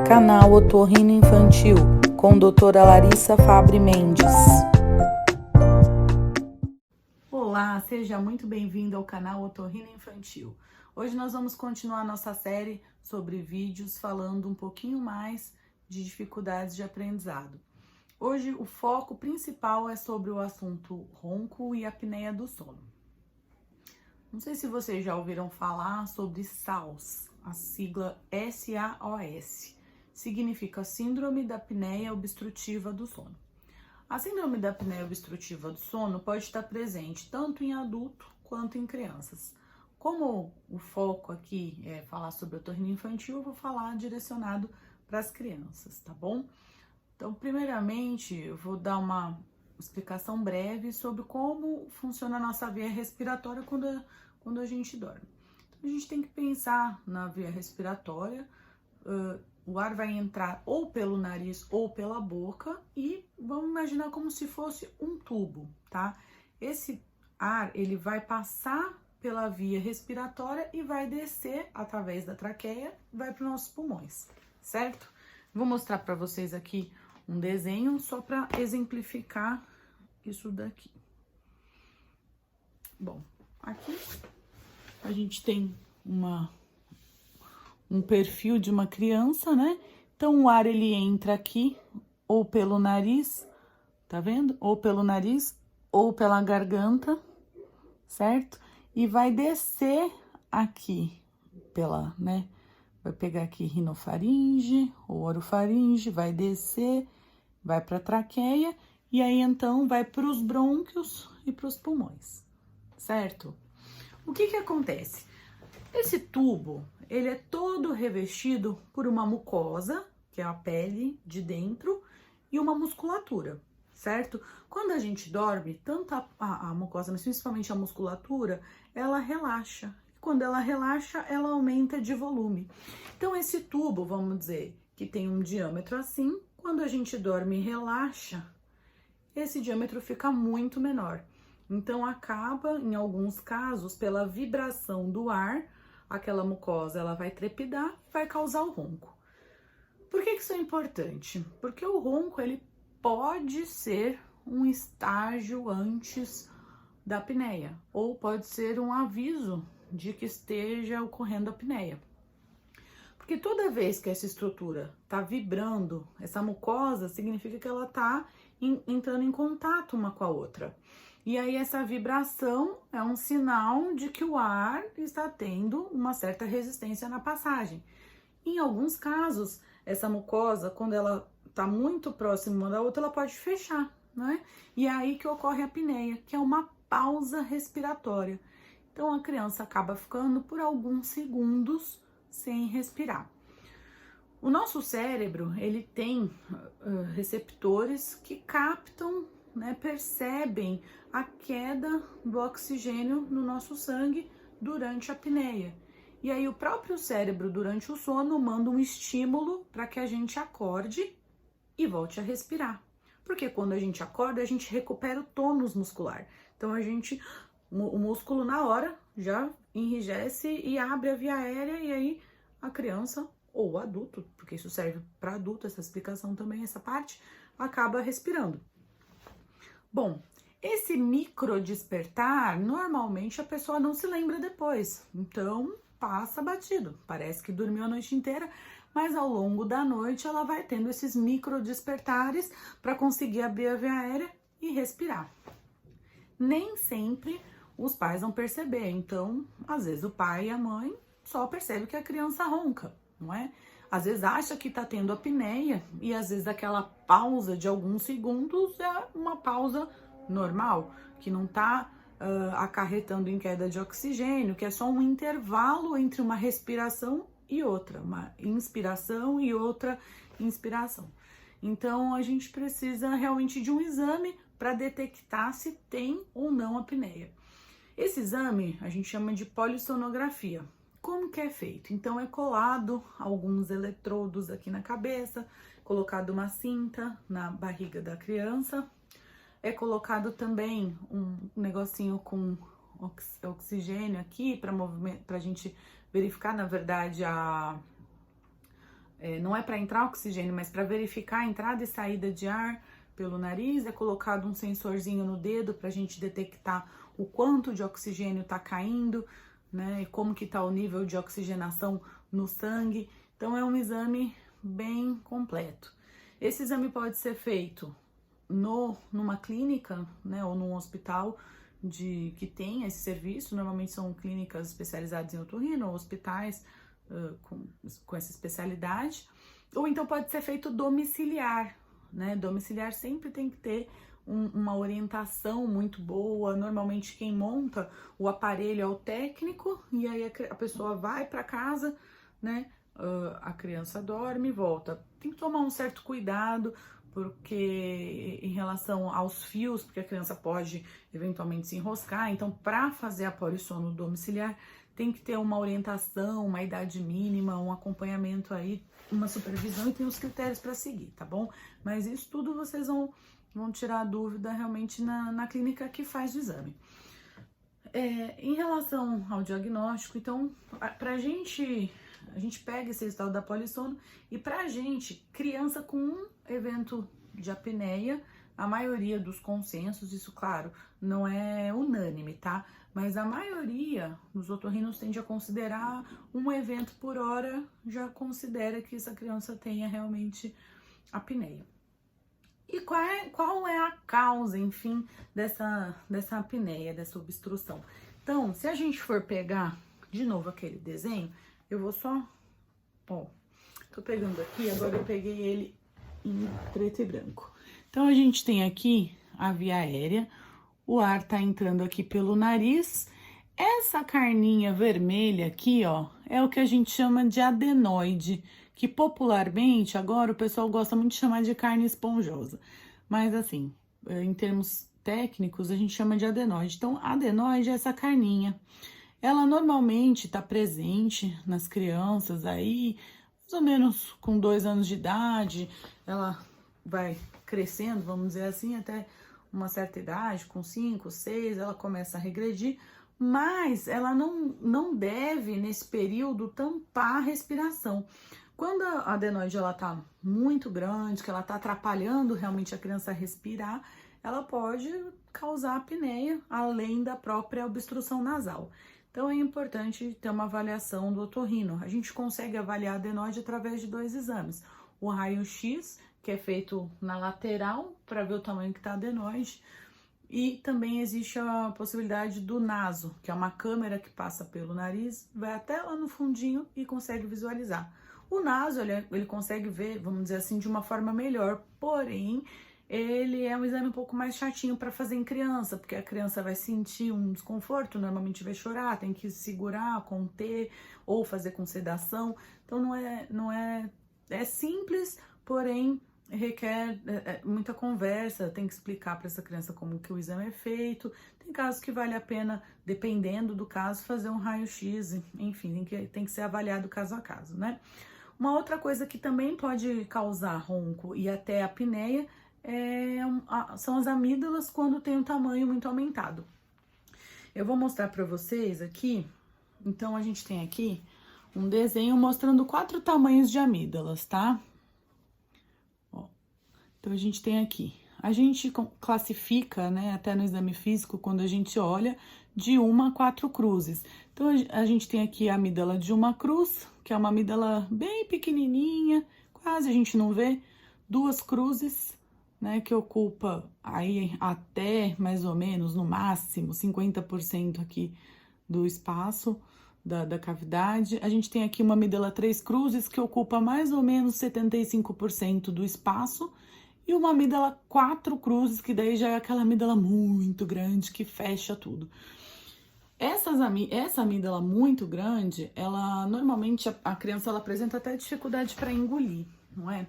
Canal Otorrino Infantil, com doutora Larissa Fabre Mendes. Olá, seja muito bem-vindo ao canal Otorrino Infantil. Hoje nós vamos continuar nossa série sobre vídeos, falando um pouquinho mais de dificuldades de aprendizado. Hoje o foco principal é sobre o assunto ronco e apneia do sono. Não sei se vocês já ouviram falar sobre SAOS, a sigla SAOS. Significa Síndrome da Apneia Obstrutiva do Sono. A síndrome da apneia obstrutiva do sono pode estar presente tanto em adulto quanto em crianças. Como o foco aqui é falar sobre otorrino infantil, eu vou falar direcionado para as crianças, tá bom? Então, primeiramente, eu vou dar uma explicação breve sobre como funciona a nossa via respiratória quando a gente dorme. Então, a gente tem que pensar na via respiratória. O ar vai entrar ou pelo nariz ou pela boca e vamos imaginar como se fosse um tubo, tá? Esse ar, ele vai passar pela via respiratória e vai descer através da traqueia, vai para os nossos pulmões, certo? Vou mostrar para vocês aqui um desenho só para exemplificar isso daqui. Bom, aqui a gente tem um perfil de uma criança, né? Então, o ar, ele entra aqui, ou pelo nariz, tá vendo? Ou pelo nariz, ou pela garganta, certo? E vai descer aqui, né? Vai pegar aqui rinofaringe, ou orofaringe, vai descer, vai pra traqueia, e aí, então, vai pros brônquios e pros pulmões, certo? O que acontece? Esse tubo, ele é todo revestido por uma mucosa, que é a pele de dentro, e uma musculatura, certo? Quando a gente dorme, tanto a mucosa, mas principalmente a musculatura, ela relaxa. Quando ela relaxa, ela aumenta de volume. Então, esse tubo, vamos dizer, que tem um diâmetro assim, quando a gente dorme e relaxa, esse diâmetro fica muito menor. Então, acaba, em alguns casos, pela vibração do ar, aquela mucosa, ela vai trepidar, vai causar o ronco. Por que isso é importante? Porque o ronco, ele pode ser um estágio antes da apneia, ou pode ser um aviso de que esteja ocorrendo a apneia. Porque toda vez que essa estrutura tá vibrando, essa mucosa, significa que ela tá entrando em contato uma com a outra. E aí essa vibração é um sinal de que o ar está tendo uma certa resistência na passagem. Em alguns casos, essa mucosa, quando ela está muito próxima uma da outra, ela pode fechar, né? E é aí que ocorre a apneia, que é uma pausa respiratória. Então a criança acaba ficando por alguns segundos sem respirar. O nosso cérebro, ele tem receptores que captam, né, percebem a queda do oxigênio no nosso sangue durante a apneia. E aí o próprio cérebro, durante o sono, manda um estímulo para que a gente acorde e volte a respirar. Porque quando a gente acorda, a gente recupera o tônus muscular. Então o músculo na hora já enrijece e abre a via aérea, e aí a criança ou o adulto, porque isso serve para adulto, essa explicação também, essa parte, acaba respirando. Bom, esse micro despertar, normalmente a pessoa não se lembra depois, então passa batido, parece que dormiu a noite inteira, mas ao longo da noite ela vai tendo esses micro despertares para conseguir abrir a via aérea e respirar. Nem sempre os pais vão perceber, então às vezes o pai e a mãe só percebem que a criança ronca, não é? Às vezes acha que tá tendo apneia e às vezes aquela pausa de alguns segundos é uma pausa normal, que não tá acarretando em queda de oxigênio, que é só um intervalo entre uma respiração e outra, uma inspiração e outra inspiração. Então a gente precisa realmente de um exame para detectar se tem ou não apneia. Esse exame a gente chama de polissonografia. Como que é feito? Então é colado alguns eletrodos aqui na cabeça, colocado uma cinta na barriga da criança, é colocado também um negocinho com oxigênio aqui para a gente verificar, na verdade, não é para entrar oxigênio, mas para verificar a entrada e saída de ar pelo nariz, é colocado um sensorzinho no dedo para a gente detectar o quanto de oxigênio está caindo, né, e como que está o nível de oxigenação no sangue. Então é um exame bem completo. Esse exame pode ser feito numa clínica, né, ou num hospital que tem esse serviço. Normalmente são clínicas especializadas em otorrino, ou hospitais com essa especialidade. Ou então pode ser feito domiciliar, né? Domiciliar sempre tem que ter uma orientação muito boa. Normalmente quem monta o aparelho é o técnico, e aí a pessoa vai para casa, né? A criança dorme e volta. Tem que tomar um certo cuidado, porque em relação aos fios, porque a criança pode eventualmente se enroscar. Então, para fazer a polissono domiciliar, tem que ter uma orientação, uma idade mínima, um acompanhamento aí, uma supervisão, e tem os critérios para seguir, tá bom? Mas isso tudo vocês vão tirar a dúvida realmente na clínica que faz o exame. Em relação ao diagnóstico, então, a gente pega esse resultado da polissono, e pra gente, criança com um evento de apneia, a maioria dos consensos, isso claro, não é unânime, tá? Mas a maioria dos otorrinos tende a considerar um evento por hora, já considera que essa criança tenha realmente apneia. E qual é a causa, enfim, dessa apneia, dessa obstrução? Então, se a gente for pegar de novo aquele desenho, eu vou só, tô pegando aqui, agora eu peguei ele em preto e branco. Então, a gente tem aqui a via aérea, o ar tá entrando aqui pelo nariz. Essa carninha vermelha aqui, ó, é o que a gente chama de adenoide, que popularmente agora o pessoal gosta muito de chamar de carne esponjosa. Mas assim, em termos técnicos, a gente chama de adenoide. Então, adenoide é essa carninha. Ela normalmente está presente nas crianças aí, mais ou menos com 2 anos de idade. Ela vai crescendo, vamos dizer assim, até uma certa idade, com 5, 6, ela começa a regredir, mas ela não deve, nesse período, tampar a respiração. Quando a adenoide ela tá muito grande, que ela tá atrapalhando realmente a criança a respirar, ela pode causar apneia, além da própria obstrução nasal. Então é importante ter uma avaliação do otorrino. A gente consegue avaliar a adenoide através de 2 exames. O raio-x, que é feito na lateral para ver o tamanho que está a adenoide, e também existe a possibilidade do naso, que é uma câmera que passa pelo nariz, vai até lá no fundinho e consegue visualizar. O naso, ele consegue ver, vamos dizer assim, de uma forma melhor, porém, ele é um exame um pouco mais chatinho para fazer em criança, porque a criança vai sentir um desconforto, normalmente vai chorar, tem que segurar, conter, ou fazer com sedação. Então, é simples, porém, requer muita conversa, tem que explicar para essa criança como que o exame é feito. Tem casos que vale a pena, dependendo do caso, fazer um raio-x, enfim, tem que ser avaliado caso a caso, né? Uma outra coisa que também pode causar ronco e até apneia são as amígdalas quando tem um tamanho muito aumentado. Eu vou mostrar para vocês aqui, então a gente tem aqui um desenho mostrando 4 tamanhos de amígdalas, tá? Então, a gente tem aqui, a gente classifica, né, até no exame físico, quando a gente olha, de 1 a 4 cruzes. Então, a gente tem aqui a amígdala de 1 cruz, que é uma amígdala bem pequenininha, quase a gente não vê, 2 cruzes, né, que ocupa aí até, mais ou menos, no máximo, 50% aqui do espaço da cavidade. A gente tem aqui uma amígdala 3 cruzes, que ocupa mais ou menos 75% do espaço, e uma amígdala 4 cruzes, que daí já é aquela amígdala muito grande que fecha tudo. Essa amígdala muito grande, ela normalmente a criança ela apresenta até dificuldade para engolir, não é?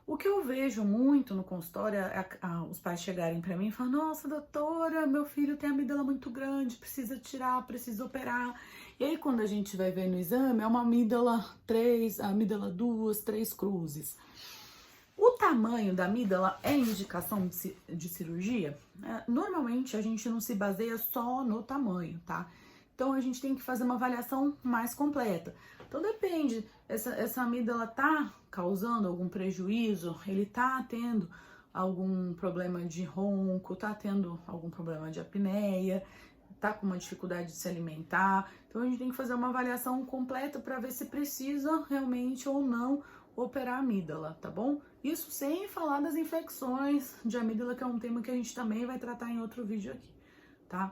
O que eu vejo muito no consultório é os pais chegarem para mim e falar: nossa, doutora, meu filho tem a amígdala muito grande, precisa tirar, precisa operar. E aí, quando a gente vai ver no exame, é uma amígdala 3, a amígdala 2, 3 cruzes. O tamanho da amígdala é indicação de cirurgia? Normalmente a gente não se baseia só no tamanho, tá? Então a gente tem que fazer uma avaliação mais completa. Então depende, essa amígdala tá causando algum prejuízo, ele tá tendo algum problema de ronco, tá tendo algum problema de apneia, tá com uma dificuldade de se alimentar. Então a gente tem que fazer uma avaliação completa para ver se precisa realmente ou não operar a amígdala, tá bom? Isso sem falar das infecções de amígdala, que é um tema que a gente também vai tratar em outro vídeo aqui, tá?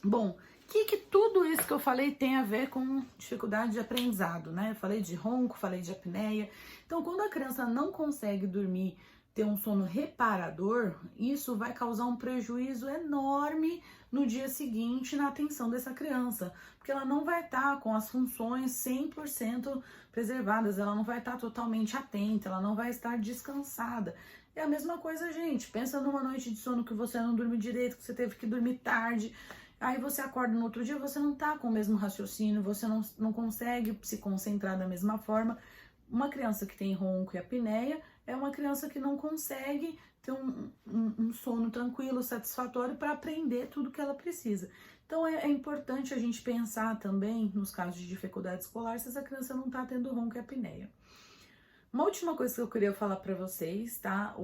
Bom, que tudo isso que eu falei tem a ver com dificuldade de aprendizado, né? Eu falei de ronco, falei de apneia. Então, quando a criança não consegue dormir, ter um sono reparador, isso vai causar um prejuízo enorme no dia seguinte na atenção dessa criança, porque ela não vai estar com as funções 100% preservadas, ela não vai estar totalmente atenta, ela não vai estar descansada. É a mesma coisa, gente. Pensa numa noite de sono que você não dorme direito, que você teve que dormir tarde. Aí você acorda no outro dia, você não tá com o mesmo raciocínio, você não consegue se concentrar da mesma forma. Uma criança que tem ronco e apneia é uma criança que não consegue ter um sono tranquilo, satisfatório para aprender tudo que ela precisa. Então é importante a gente pensar também, nos casos de dificuldade escolar, se essa criança não tá tendo ronco e apneia. Uma última coisa que eu queria falar para vocês, tá?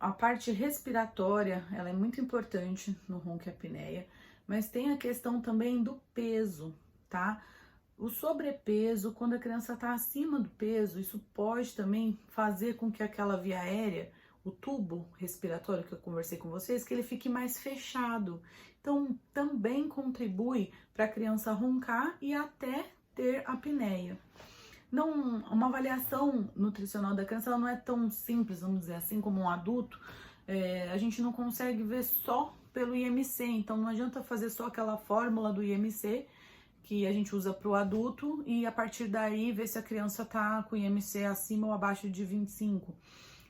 A parte respiratória, ela é muito importante no ronco e apneia, mas tem a questão também do peso, tá? O sobrepeso, quando a criança está acima do peso, isso pode também fazer com que aquela via aérea, o tubo respiratório que eu conversei com vocês, que ele fique mais fechado. Então, também contribui para a criança roncar e até ter apneia. Não, uma avaliação nutricional da criança ela não é tão simples, vamos dizer assim, como um adulto. A gente não consegue ver só pelo IMC, então não adianta fazer só aquela fórmula do IMC que a gente usa para o adulto e a partir daí ver se a criança tá com IMC acima ou abaixo de 25.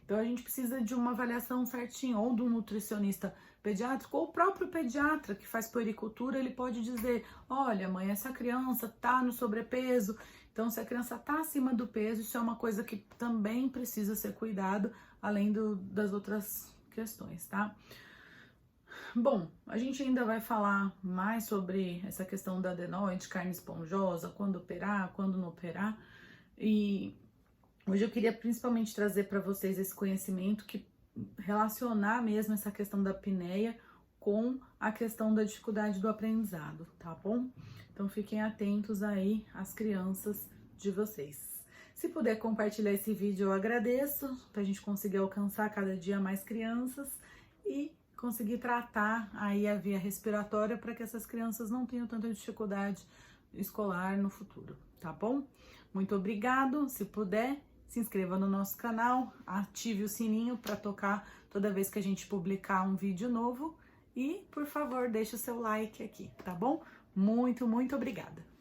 Então a gente precisa de uma avaliação certinha, ou do nutricionista pediátrico, ou o próprio pediatra que faz puericultura, ele pode dizer, olha mãe, essa criança tá no sobrepeso, então se a criança tá acima do peso, isso é uma coisa que também precisa ser cuidado, além das outras questões, tá? Bom, a gente ainda vai falar mais sobre essa questão da adenoide, carne esponjosa, quando operar, quando não operar. E hoje eu queria principalmente trazer para vocês esse conhecimento que relacionar mesmo essa questão da apneia com a questão da dificuldade do aprendizado, tá bom? Então fiquem atentos aí às crianças de vocês. Se puder compartilhar esse vídeo, eu agradeço, para a gente conseguir alcançar cada dia mais crianças e conseguir tratar aí a via respiratória para que essas crianças não tenham tanta dificuldade escolar no futuro, tá bom? Muito obrigado, se puder, se inscreva no nosso canal, ative o sininho para tocar toda vez que a gente publicar um vídeo novo e, por favor, deixe o seu like aqui, tá bom? Muito obrigada!